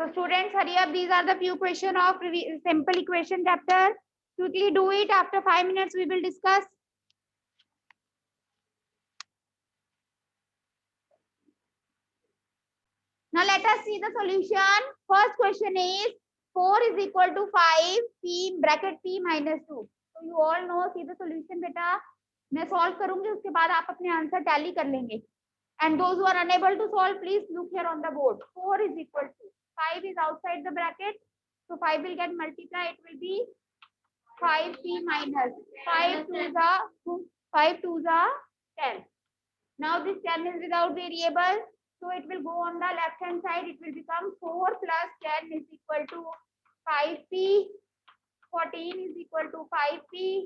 So students, hurry up. These are the few question of simple equation chapter. Quickly do it. After 5 minutes, we will discuss. Now let us see the solution. First question is 4 is equal to 5 p bracket p minus 2. So you all know, see the solution beta. मैं solve करूंगी, उसके बाद आप अपने answer tally कर लेंगे. And those who are unable to solve, please look here on the board. 4 is equal to 5 is outside the bracket, so 5 will get multiplied. It will be 5p minus 5 to the 10. Now this 10 is without variable, so it will go on the left hand side. It will become 4 plus 10 is equal to 5p. 14 is equal to 5p.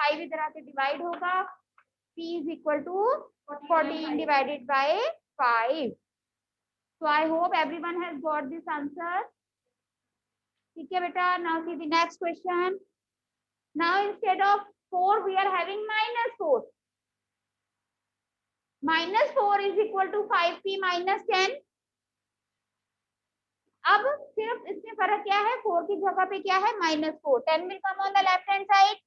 5 इधर आके divide होगा. p is equal to 14 divided by 5. So I hope everyone has got this answer. ठीक है बेटा. Now see the next question. Now instead of 4 we are having minus 4. Minus 4 is equal to 5p minus 10. अब सिर्फ इसमें फर्क क्या है, 4 की जगह पे क्या है, -4. 10 will come on the left hand side.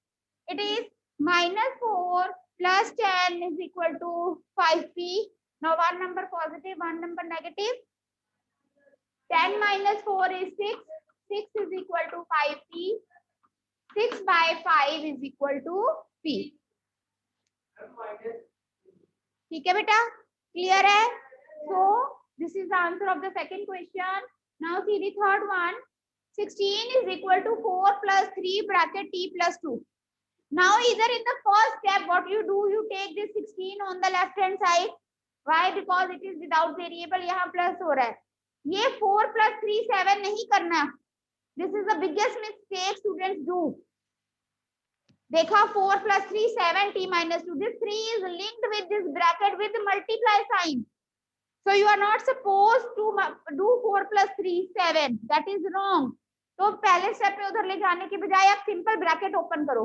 It is -4 plus 10 is equal to 5p. Now one number positive, one number negative. 10 minus 4 is 6. 6 is equal to 5p. 6 by 5 is equal to p. ठीक है बेटा, clear है? So this is the answer of the second question. Now see the third one. 16 is equal to 4 plus 3 bracket t plus 2. Now either in the first step what you do, you take this 16 on the left hand side. Why? Because it is without variable. यहाँ plus हो रहा है. ये 4 plus 3 7 नहीं करना. This is the biggest mistake students do. देखा 4 plus 3 7 t minus 2. This 3 is linked with this bracket with multiply sign. So you are not supposed to do 4 plus 3 7. That is wrong. तो पहले step पे उधर ले जाने के बजाय आप सिंपल ब्रैकेट ओपन करो.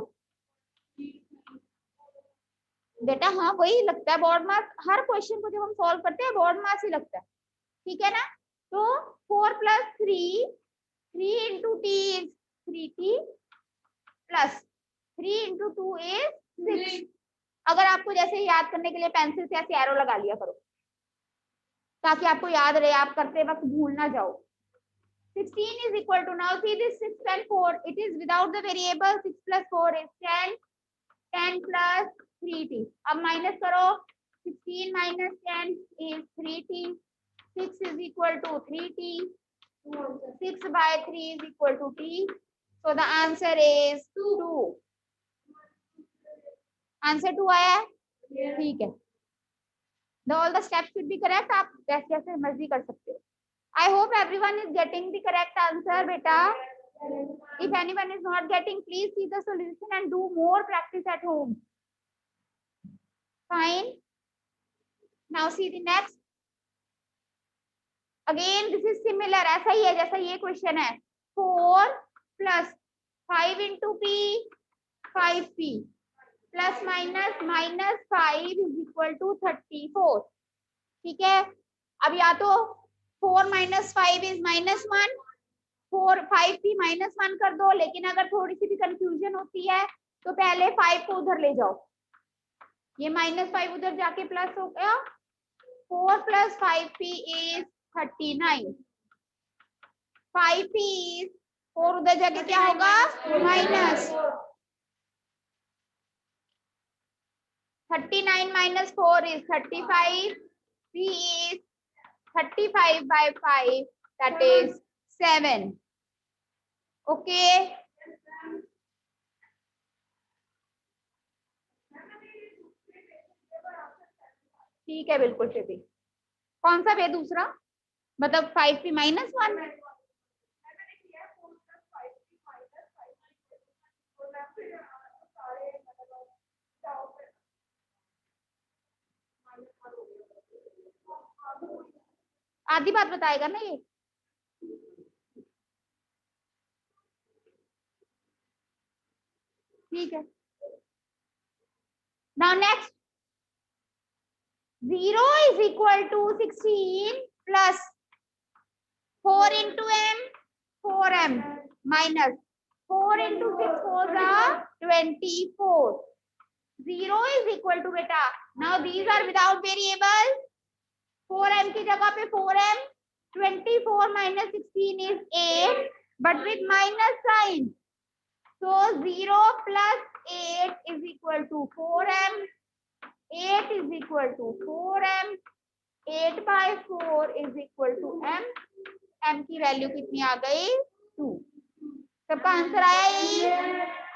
बेटा हाँ वही लगता है बोर्ड मार्क्स. हर क्वेश्चन को जब हम सॉल्व करते हैं बोर्ड मार्क्स ही लगता है. ठीक है ना? तो 4 plus 3 3 into t is 3t plus 3 into 2 is 6. अगर आपको जैसे याद करने के लिए पेंसिल से ऐसे एरो लगा लिया करो ताकि आपको याद रहे, आप करते वक्त भूल ना जाओ. 16 is equal to, now see this 6 and 4, it is without the variable. 6 plus 4 is 10. 10 plus 3t. अब माइनस करो. 16 minus 10 is 3t. 6 is equal to 3t. 6 by 3 is equal to t. So the answer is 2. Answer 2 आया है. ठीक है. All the steps should be correct. आप जैसे जैसे मर्जी कर सकते हो. I hope everyone is getting the correct answer, beta. If anyone is not getting, please see the solution and do more practice at home. Fine. Now see the next. Again, this is similar. ऐसा ही है जैसा ये question है. 4 plus 5 into p 5p plus minus minus 5 is equal to 34. ठीक है. अब या तो 4 minus 5 is -1. 4 5p -1 कर दो. लेकिन अगर थोड़ी सी भी कंफ्यूजन होती है तो पहले 5 को उधर ले जाओ. ये -5 उधर जाके प्लस हो गया. 4 plus 5p is 39. 5p is 4 उधर जाके क्या होगा, minus. 39 minus 4 is 35. P is 35 by 5, that is 7. Okay. ठीक है, बिल्कुल श्रुति. कौन सा वे दूसरा, मतलब 5p -1. आधी बात बताएगा ना ये. ठीक है. Now next, 0 is equal to 16 plus 4 into m, 4m minus 4 into 6 4 are 24. 0 is equal to beta. Now these are without variable. 4m की जगह पे 4m. 24 minus 16 is 8, but with minus sign. So 0 plus 8 is equal to 4m. 8 is equal to 4m. 8 by 4 is equal to m. m की value कितनी आ गई? 2. सबका answer आया? यही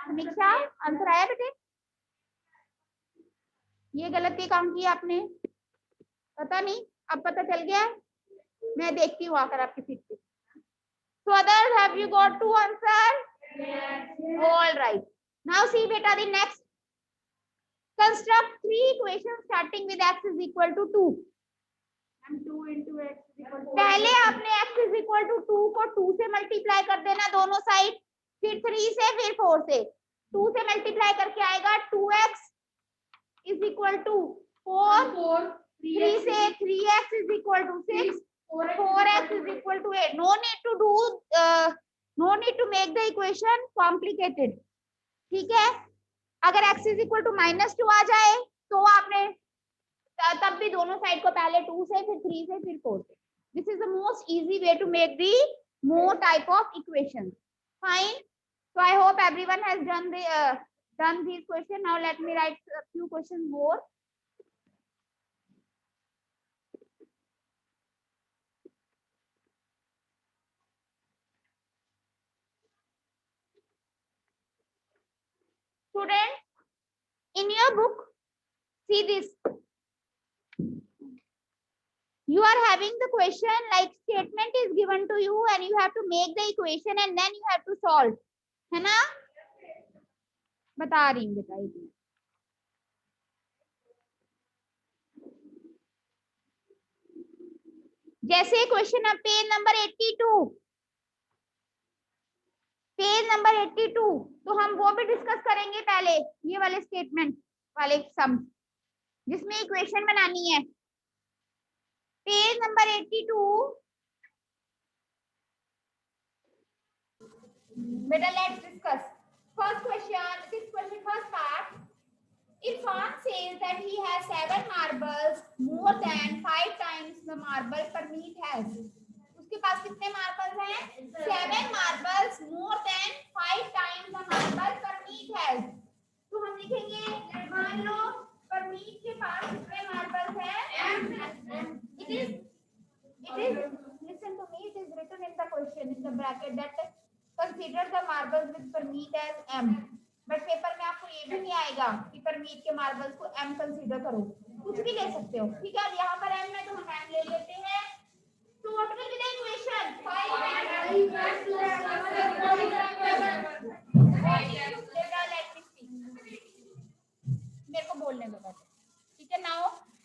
समीक्षा आंसर आया बेटे? ये गलती काम की आपने? पता नहीं, अब पता चल गया? मैं देखती हूँ आकर आपकी सीट पे. So others, have you got 2 answer? Yes. All right. Now see beta the next. Construct 3 equations starting with x is equal to 2. And 2 into x is equal to. पहले आपने x is equal to 2 को 2 से multiply कर देना दोनों side, फिर 3 से, फिर 4 से. 2 से मल्टीप्लाई करके आएगा 2x is equal to 4. 3 से 3x is equal to 6. 4x is equal to 8. No need to make the equation complicated. ठीक है? अगर x is equal to -2 आ जाए तो आपने तब भी दोनों साइड को पहले 2 से, फिर 3 से, फिर 4 से. This is the most easy way to make the more type of equations. Fine. So I hope everyone has done these questions. Now let me write a few questions more. Student, in your book, see this. You are having the question like statement is given to you and you have to make the equation and then you have to solve. है ना? बता रही हूँ बेटा इतना. जैसे question अब page number 82. Page number 82 तो हम वो भी डिस्कस करेंगे पहले, ये वाले स्टेटमेंट वाले सम जिसमें इक्वेशन बनानी है. पेज नंबर 82 बेटा, let's discuss first question. This question first part. Irfan says that he has 7 marbles more than 5 times the marble Parmeet has. उसके पास कितने मार्बल्स हैं? 7 marbles more than 5 times the marble Parmeet has. तो हम लिखेंगे, मान लो परमीत के पास कितने मार्बल्स हैं? It is listen to me, it is written in the question in the bracket that consider the marbles with Parmeet as m. But paper में आपको ये भी नहीं आएगा कि परमीत के मार्बल्स को m कंसीडर करो, कुछ भी ले सकते हो. ठीक है, यहाँ पर m है तो हम m ले लेते हैं. तो what will be the equation? 5 मेरे को बोलने दो बेटा. ठीक है, now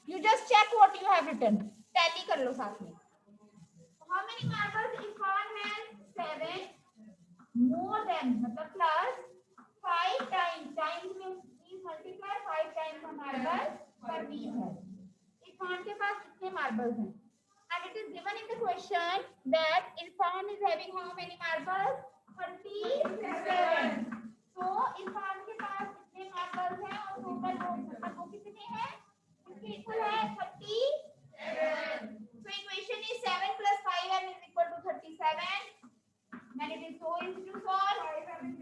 you just check what you have written, tally कर लो साथ में. How many marbles Irfan has? 7 more than मतलब plus 5 times. Times means multiply 5 times the marble Parmeet है. इरफान के पास कितने marbles हैं? And it is given in the question that Irfan is having how many marbles? 37. So Irfan के पास कितने marbles हैं और total वो कितने हैं? उसके इक्वल है 37. So equation is 7 plus 5m is equal to 37. Then it is so easy to solve. M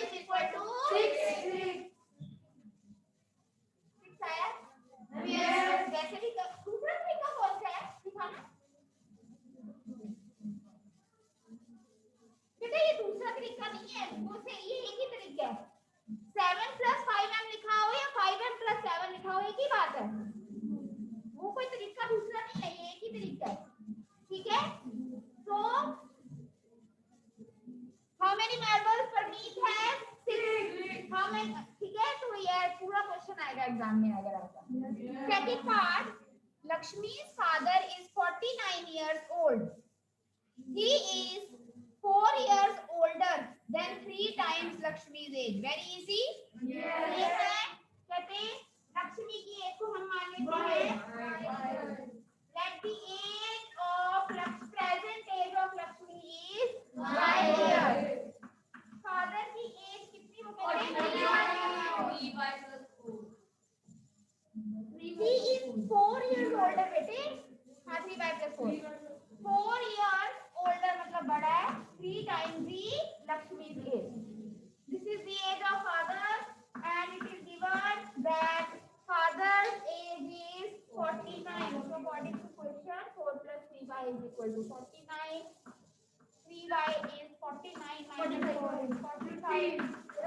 is equal to 6. 6 आया? Yes. वैसे भी दूसरा तरीका कौन सा है दिखाना? बेटा ये दूसरा तरीका नहीं है, वो से ये एक ही तरीका है. 7 plus 5m लिखा हो या 5m plus 7 लिखा हो, एक ही बात है. वो कोई तरीका दूसरा नहीं है, ये एक ही तरीका है. ठीक है, so how many marbles Parmeet has? 6. How many? ठीक है, तो ये पूरा क्वेश्चन आएगा एग्जाम में अगर आपका. Second part. Lakshmi's father is 49 years old. He is 4 years older than 3 times Lakshmi's age. Very easy. Yes. ये है कहते लक्ष्मी की एज को हम मान लेते हैं. Let the age plus 4. 4 years older मतलब बड़ा है. 3 times the Lakshmi's age. This is the age of father, and it is given that father's age is 49. So according to question, 4 plus 3y is equal to 49. 3y is 49 minus 4 is 45.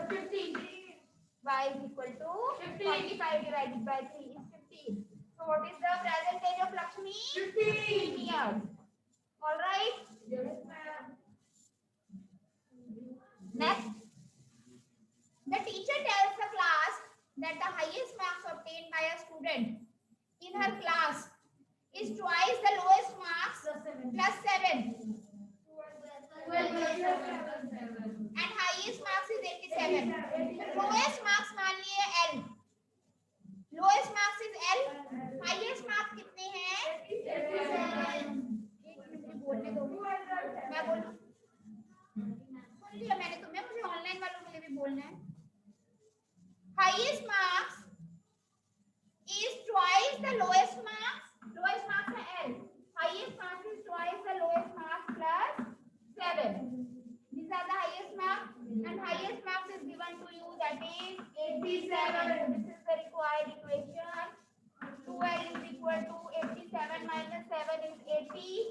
50. Y is equal to 45 divided by 3 is 15. So what is the present age of Lakshmi? 15 years. All right. Yes, ma'am. Next. The teacher tells the class that the highest marks obtained by a student in her class is twice the lowest marks plus 7. And highest marks is 87. Lowest marks मान लिए L. Lowest marks is L. Highest marks कितने हैं? 87. बोलने दो. मैं बोलूं? सुन लिया मैंने तुम्हें. मुझे ऑनलाइन वालों के लिए भी बोलना है. Highest marks is twice the lowest marks. Lowest marks है L. Highest marks is twice the lowest marks plus 7. These are the highest marks, and highest marks is given to you, that is 87. This is the required equation. 2L is equal to 87 minus 7 is 80.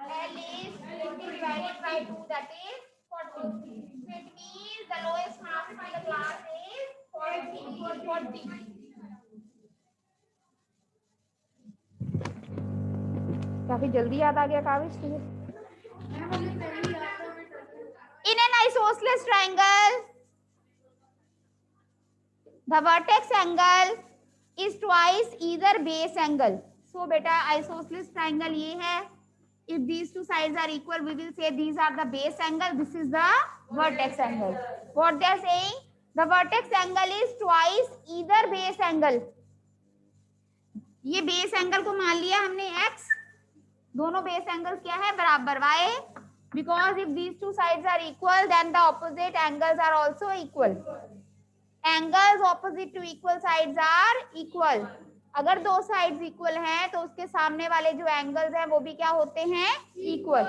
L is 80 divided by 2, that is 40. So it means the lowest marks in the class is 40. काफी जल्दी याद आ गया काविश तुझे. In an isosceles triangle, the vertex angle is twice either base angle. So beta isosceles triangle ये है. If these two sides are equal, we will say these are the base angle. This is the vertex angle. What they are saying? The vertex angle is twice either base angle. ये base angle को मान लिया हमने x. दोनों base angles क्या है? बराबर y. Because if these two sides are equal, then the opposite angles are also equal. Angles opposite to equal sides are equal. अगर दो sides equal हैं, तो उसके सामने वाले जो angles हैं, वो भी क्या होते हैं? Equal.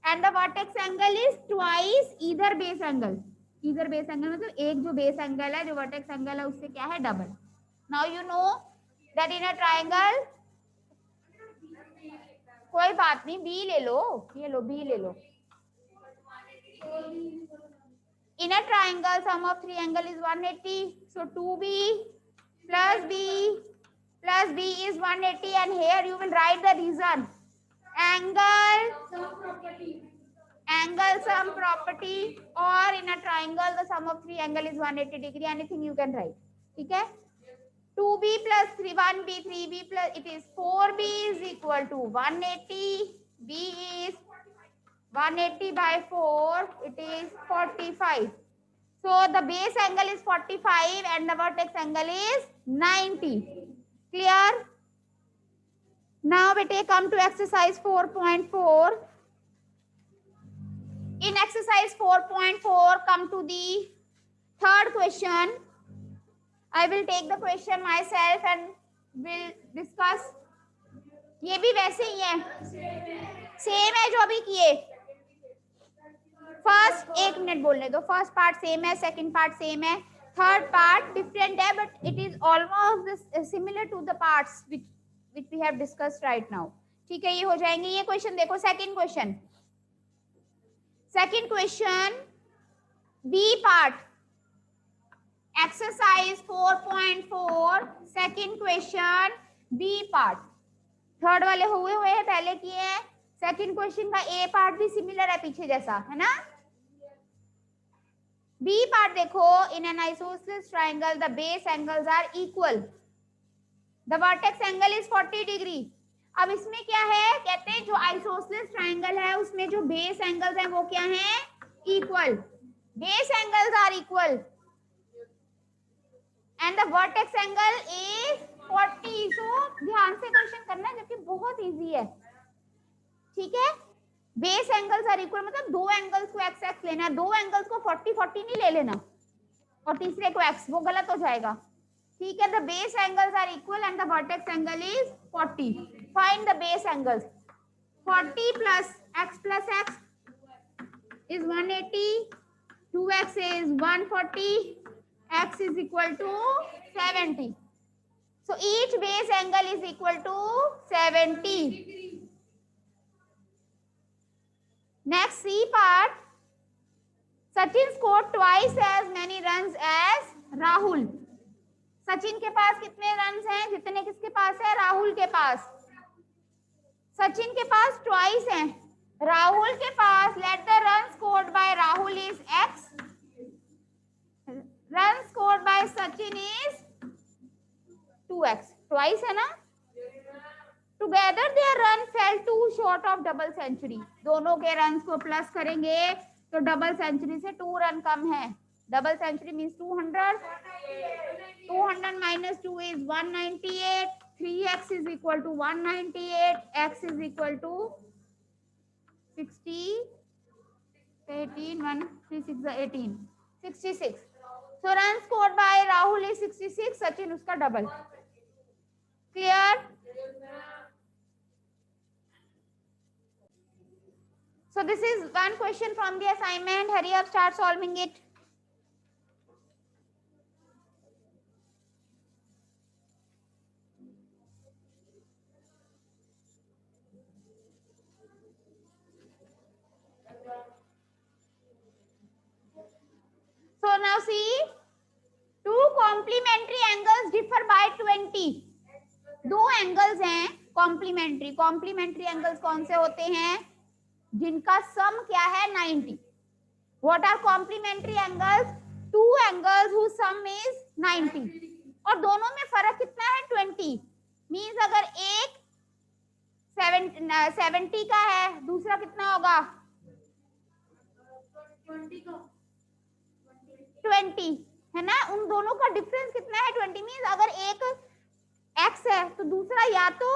And the vertex angle is twice either base angle. Either base angle मतलब एक जो base angle है, जो vertex angle है, उससे क्या है? Double. Now you know that in a triangle, कोई बात नहीं, B ले लो, ये लो B ले लो. In a triangle, sum of three angle is 180. So 2B plus B is 180, and here you will write the reason. Angle sum property, or in a triangle the sum of three angle is 180 degree. Anything you can write. ठीक है? 2B plus 1B, 3B plus, it is 4B is equal to 180. B is 180 by 4, it is 45. So the base angle is 45 and the vertex angle is 90. Clear? Now we come to exercise 4.4. In exercise 4.4, come to the third question. I will take the question myself and will discuss. ये भी वैसे ही है, same है जो अभी किए. First एक minute बोलने दो. फर्स्ट पार्ट सेम है, सेकंड पार्ट सेम है, थर्ड पार्ट डिफरेंट है, but it is almost similar to the parts which we have discussed right now. ठीक है, ये हो जाएंगे. ये क्वेश्चन देखो, second question B part, exercise 4.4, second question B part. Third वाले हुए हैं, पहले किए हैं. सेकंड क्वेश्चन का ए पार्ट भी सिमिलर है पीछे जैसा, है ना. बी पार्ट देखो, in an isosceles triangle the base angles are equal, the vertex angle is 40 degree. अब इसमें क्या है, कहते हैं जो आइसोसेलेस ट्रायंगल है उसमें जो बेस एंगल्स हैं वो क्या हैं? Equal. Base angles are equal and the vertex angle is 40. So ध्यान से क्वेश्चन करना है, जबकि बहुत इजी है. ठीक है, बेस एंगल्स आर इक्वल मतलब दो एंगल्स को एक्स एक्स लेना है, दो एंगल्स को 40 नहीं ले लेना और तीसरे को एक्स, वो गलत हो जाएगा. ठीक है, the base angles are equal and the vertex angle is 40. Find the base angles. 40 plus x is 180. 2x is 140. X is equal to 70. So each base angle is equal to 70. Next C part. Sachin scored twice as many runs as Rahul. Sachin के पास कितने runs हैं जितने किसके पास है? राहुल के पास. सचिन के पास twice हैं. राहुल के पास, let the run scored by Rahul is x, run scored by Sachin is 2x. Twice है ना. Together their run fell two short of double century. दोनों के रन्स को प्लस करेंगे तो डबल सेंचुरी से 2 रन कम है. Double century means 200. 200 minus 2 is 198. 3x is equal to 198. X is equal to 60. 18, 1, 3, 6, 18. 66. So run scored by Rahul is 66. Sachin उसका double. Clear? So this is one question from the assignment. Hurry up, start solving it. So now see, two complementary angles differ by 20. दो angles हैं complementary. Complementary angles कौन से होते हैं? जिनका सम क्या है? 90. What are complementary angles? Two angles whose sum is 90. और दोनों में फर्क कितना है? 20. मींस अगर एक 70 का है, दूसरा कितना होगा? 20 है ना. उन दोनों का डिफरेंस कितना है? 20. मींस अगर एक x है तो दूसरा या तो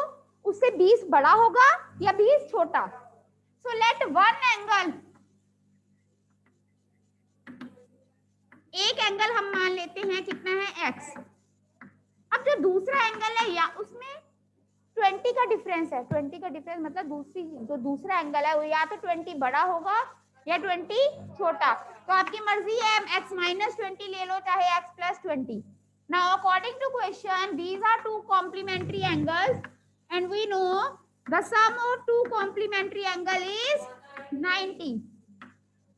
उससे 20 बड़ा होगा या 20 छोटा. सो लेट वन एंगल, एक एंगल हम मान लेते हैं कितना है? x. अब जो दूसरा एंगल है या उसमें 20 का डिफरेंस है. 20 का डिफरेंस मतलब जो दूसरा एंगल है वो या तो 20 बड़ा होगा या 20 छोटा. तो आपकी मर्जी है, x minus 20 ले लो चाहे x plus 20. Now according to question, these are two complementary angles and we know the sum of two complementary angle is 90.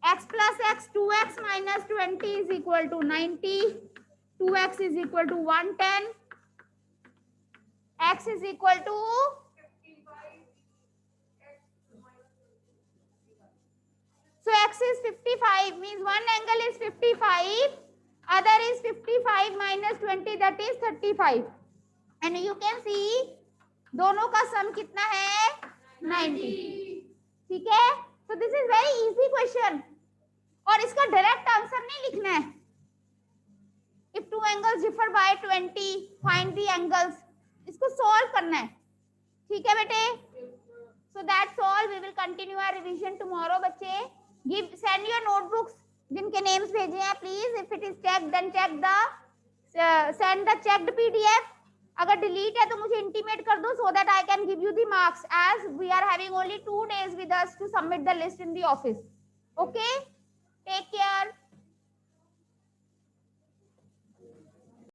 X plus x, 2x minus 20 is equal to 90. 2x is equal to 110. X is equal to 55. So x is 55 means one angle is 55. Other is 55 minus 20, that is 35. And you can see दोनों का सम कितना है? 90. ठीक है. So this is very easy question. और इसका direct answer नहीं लिखना है. If two angles differ by 20, find the angles. इसको सॉल्व करना है. ठीक है बेटे. So that's all. We will continue our revision tomorrow बच्चे. Send your notebooks. जिनके नेम्स भेजे हैं please. If it is check then check the send the checked PDF. अगर डिलीट है तो मुझे इंटीमेट कर दो so that I can give you the marks as we are having only 2 days with us to submit the list in the office. Okay, take care.